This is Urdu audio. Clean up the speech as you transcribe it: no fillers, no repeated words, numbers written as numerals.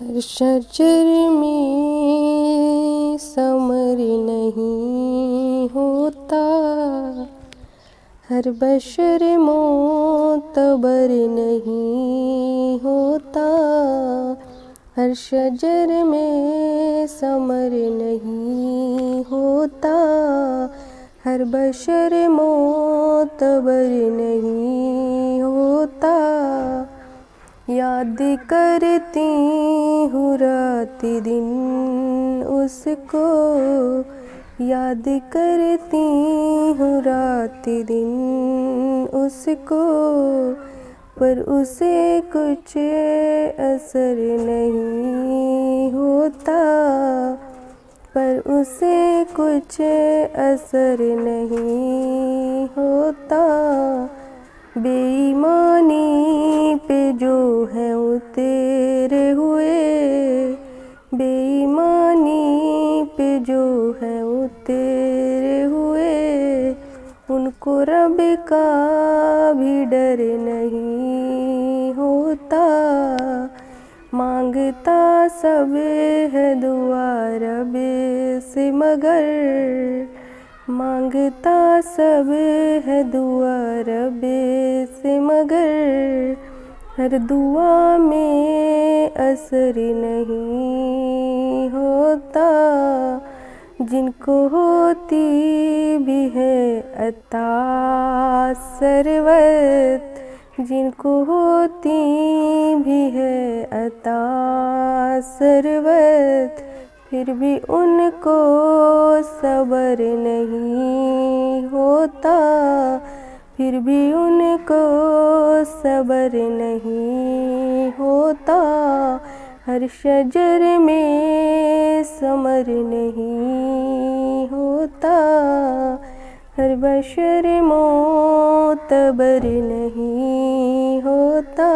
ہر شجر میں ثمر نہیں ہوتا، ہر بشر معتبر نہیں ہوتا، ہر شجر میں ثمر نہیں ہوتا، ہر بشر معتبر نہیں ہوتا۔ یاد کرتی ہوں رات دن اس کو، یاد کرتی ہوں رات دن اس کو، پر اسے کچھ اثر نہیں ہوتا، پر اسے کچھ اثر نہیں ہوتا۔ بے ایمانی پہ جو ہیں اترے ہوئے، بے ایمانی پہ جو ہیں اترے ہوئے، ان کو رب کا بھی ڈر نہیں ہوتا۔ مانگتا سب ہے دعا رب سے مگر، مانگتا سب ہے دعا رب سے مگر، ہر دعا میں اثر نہیں ہوتا۔ جن کو ہوتی بھی ہے عطا ثروت، جن کو ہوتی بھی ہے عطا ثروت، پھر بھی ان کو صبر نہیں ہوتا، پھر بھی ان کو صبر نہیں ہوتا۔ ہر شجر میں ثمر نہیں ہوتا، ہر بشر معتبر نہیں ہوتا۔